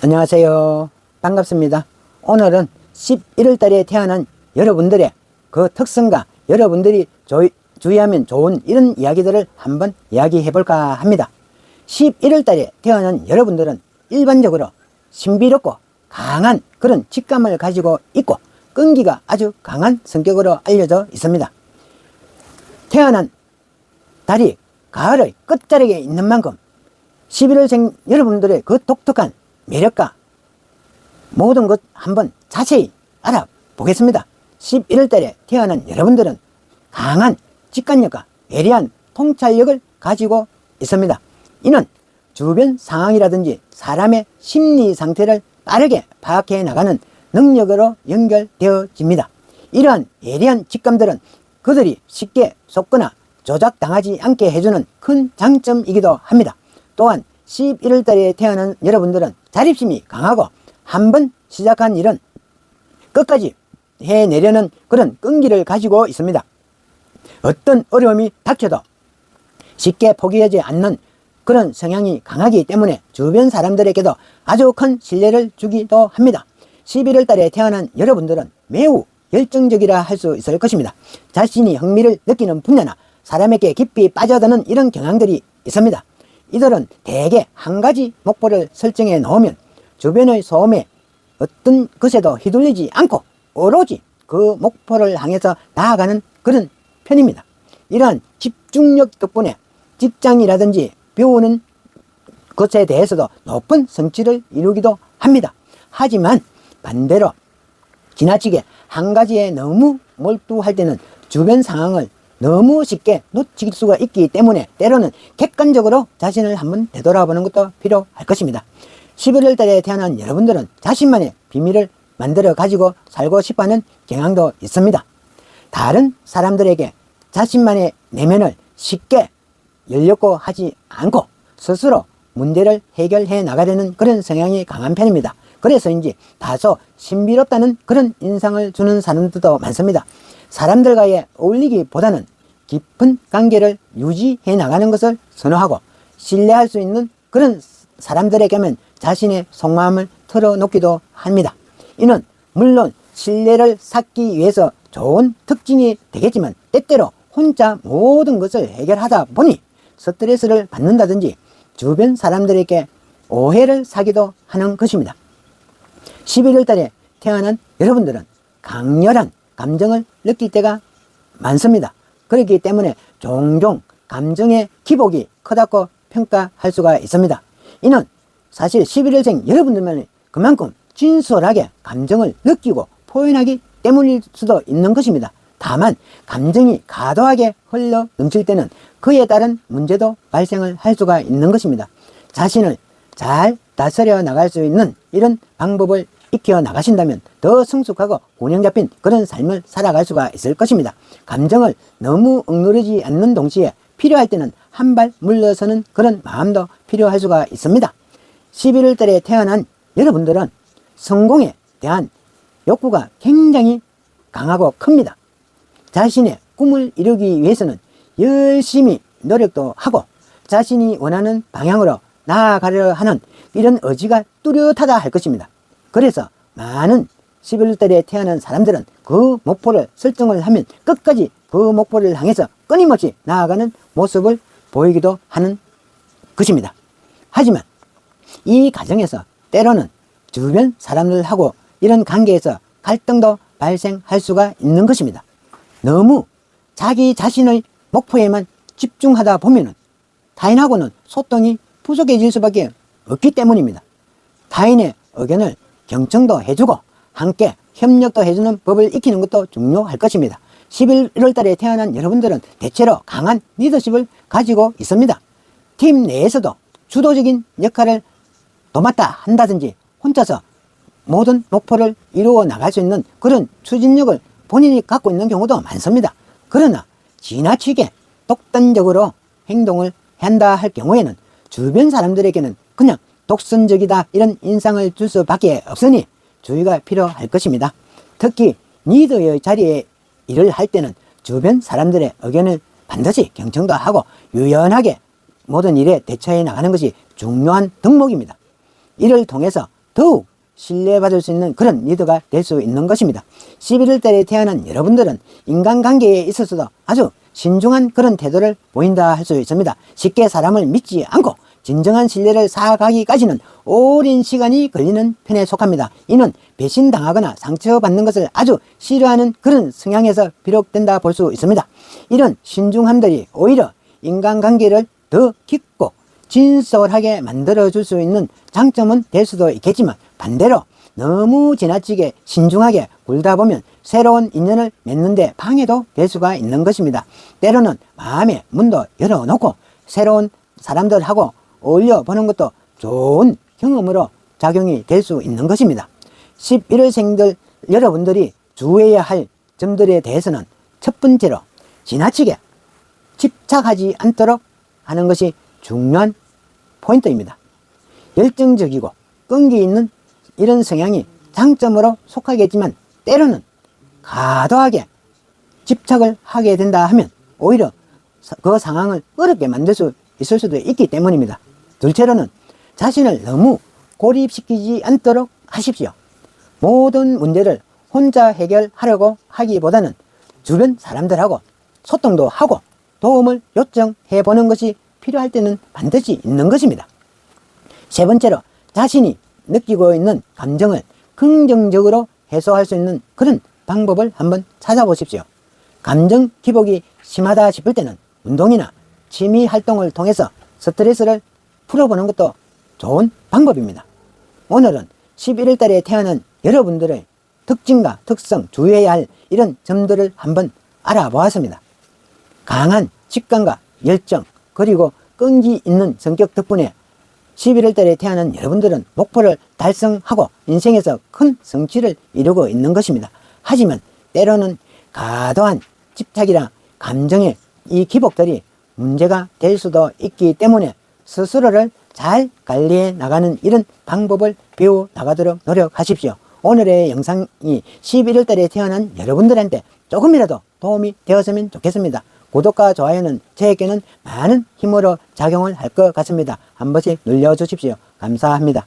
안녕하세요. 반갑습니다. 오늘은 11월 달에 태어난 여러분들의 그 특성과 여러분들이 주의하면 좋은 이런 이야기들을 한번 이야기해 볼까 합니다. 11월 달에 태어난 여러분들은 일반적으로 신비롭고 강한 그런 직감을 가지고 있고 끈기가 아주 강한 성격으로 알려져 있습니다. 태어난 달이 가을의 끝자락에 있는 만큼 11월생 여러분들의 그 독특한 매력과 모든 것 한번 자세히 알아보겠습니다. 11월 달에 태어난 여러분들은 강한 직관력과 예리한 통찰력을 가지고 있습니다. 이는 주변 상황이라든지 사람의 심리 상태를 빠르게 파악해 나가는 능력으로 연결되어집니다. 이러한 예리한 직감들은 그들이 쉽게 속거나 조작당하지 않게 해주는 큰 장점이기도 합니다. 또한 11월 달에 태어난 여러분들은 자립심이 강하고 한번 시작한 일은 끝까지 해내려는 그런 끈기를 가지고 있습니다. 어떤 어려움이 닥쳐도 쉽게 포기하지 않는 그런 성향이 강하기 때문에 주변 사람들에게도 아주 큰 신뢰를 주기도 합니다. 11월 달에 태어난 여러분들은 매우 열정적이라 할 수 있을 것입니다. 자신이 흥미를 느끼는 분야나 사람에게 깊이 빠져드는 이런 경향들이 있습니다. 이들은 대개 한 가지 목표를 설정해 놓으면 주변의 소음에 어떤 것에도 휘둘리지 않고 오로지 그 목표를 향해서 나아가는 그런 편입니다. 이러한 집중력 덕분에 직장이라든지 배우는 것에 대해서도 높은 성취를 이루기도 합니다. 하지만 반대로 지나치게 한 가지에 너무 몰두할 때는 주변 상황을 너무 쉽게 놓칠 수가 있기 때문에 때로는 객관적으로 자신을 한번 되돌아보는 것도 필요할 것입니다. 11월 달에 태어난 여러분들은 자신만의 비밀을 만들어 가지고 살고 싶어하는 경향도 있습니다. 다른 사람들에게 자신만의 내면을 쉽게 열려고 하지 않고 스스로 문제를 해결해 나가려는 그런 성향이 강한 편입니다. 그래서인지 다소 신비롭다는 그런 인상을 주는 사람들도 많습니다. 사람들과의 어울리기보다는 깊은 관계를 유지해 나가는 것을 선호하고 신뢰할 수 있는 그런 사람들에게만 자신의 속마음을 털어놓기도 합니다. 이는 물론 신뢰를 쌓기 위해서 좋은 특징이 되겠지만 때때로 혼자 모든 것을 해결하다 보니 스트레스를 받는다든지 주변 사람들에게 오해를 사기도 하는 것입니다. 11월 달에 태어난 여러분들은 강렬한 감정을 느낄 때가 많습니다. 그렇기 때문에 종종 감정의 기복이 크다고 평가할 수가 있습니다. 이는 사실 11월생 여러분들만 그만큼 진솔하게 감정을 느끼고 표현하기 때문일 수도 있는 것입니다. 다만 감정이 과도하게 흘러 넘칠 때는 그에 따른 문제도 발생을 할 수가 있는 것입니다. 자신을 잘 다스려 나갈 수 있는 이런 방법을 익혀 나가신다면 더 성숙하고 균형 잡힌 그런 삶을 살아갈 수가 있을 것입니다. 감정을 너무 억누르지 않는 동시에 필요할 때는 한 발 물러서는 그런 마음도 필요할 수가 있습니다. 11월 달에 태어난 여러분들은 성공에 대한 욕구가 굉장히 강하고 큽니다. 자신의 꿈을 이루기 위해서는 열심히 노력도 하고 자신이 원하는 방향으로 나아가려 하는 이런 의지가 뚜렷하다 할 것입니다. 그래서 많은 11월 달에 태어난 사람들은 그 목표를 설정을 하면 끝까지 그 목표를 향해서 끊임없이 나아가는 모습을 보이기도 하는 것입니다. 하지만 이 과정에서 때로는 주변 사람들하고 이런 관계에서 갈등도 발생할 수가 있는 것입니다. 너무 자기 자신의 목표에만 집중하다 보면 타인하고는 소통이 부족해질 수밖에 없기 때문입니다. 타인의 의견을 경청도 해주고 함께 협력도 해주는 법을 익히는 것도 중요할 것입니다. 11월 달에 태어난 여러분들은 대체로 강한 리더십을 가지고 있습니다. 팀 내에서도 주도적인 역할을 도맡아 한다든지 혼자서 모든 목표를 이루어 나갈 수 있는 그런 추진력을 본인이 갖고 있는 경우도 많습니다. 그러나 지나치게 독단적으로 행동을 한다 할 경우에는 주변 사람들에게는 그냥 독선적이다 이런 인상을 줄 수밖에 없으니 주의가 필요할 것입니다. 특히 리더의 자리에 일을 할 때는 주변 사람들의 의견을 반드시 경청도 하고 유연하게 모든 일에 대처해 나가는 것이 중요한 덕목입니다. 이를 통해서 더욱 신뢰받을 수 있는 그런 리더가 될 수 있는 것입니다. 11월 달에 태어난 여러분들은 인간관계에 있어서도 아주 신중한 그런 태도를 보인다 할 수 있습니다. 쉽게 사람을 믿지 않고 진정한 신뢰를 쌓아가기까지는 오랜 시간이 걸리는 편에 속합니다. 이는 배신당하거나 상처받는 것을 아주 싫어하는 그런 성향에서 비롯된다 볼 수 있습니다. 이런 신중함들이 오히려 인간관계를 더 깊고 진솔하게 만들어줄 수 있는 장점은 될 수도 있겠지만, 반대로 너무 지나치게 신중하게 굴다 보면 새로운 인연을 맺는데 방해도 될 수가 있는 것입니다. 때로는 마음의 문도 열어놓고 새로운 사람들하고 어울려 보는 것도 좋은 경험으로 작용이 될 수 있는 것입니다. 11월생들 여러분들이 주의해야 할 점들에 대해서는 첫 번째로 지나치게 집착하지 않도록 하는 것이 중요한 포인트입니다. 열정적이고 끈기 있는 이런 성향이 장점으로 속하겠지만, 때로는 과도하게 집착을 하게 된다 하면 오히려 그 상황을 어렵게 만들 수 있을 수도 있기 때문입니다. 둘째로는 자신을 너무 고립시키지 않도록 하십시오. 모든 문제를 혼자 해결하려고 하기보다는 주변 사람들하고 소통도 하고 도움을 요청해 보는 것이 필요할 때는 반드시 있는 것입니다. 세 번째로 자신이 느끼고 있는 감정을 긍정적으로 해소할 수 있는 그런 방법을 한번 찾아보십시오. 감정 기복이 심하다 싶을 때는 운동이나 취미 활동을 통해서 스트레스를 풀어보는 것도 좋은 방법입니다. 오늘은 11월 달에 태어난 여러분들의 특징과 특성, 주의해야 할 이런 점들을 한번 알아보았습니다. 강한 직감과 열정, 그리고 끈기 있는 성격 덕분에 11월 달에 태어난 여러분들은 목표를 달성하고 인생에서 큰 성취를 이루고 있는 것입니다. 하지만 때로는 과도한 집착이나 감정의 이 기복들이 문제가 될 수도 있기 때문에 스스로를 잘 관리해 나가는 이런 방법을 배워 나가도록 노력하십시오. 오늘의 영상이 11월 달에 태어난 여러분들한테 조금이라도 도움이 되었으면 좋겠습니다. 구독과 좋아요는 저에게는 많은 힘으로 작용을 할 것 같습니다. 한 번씩 눌러주십시오. 감사합니다.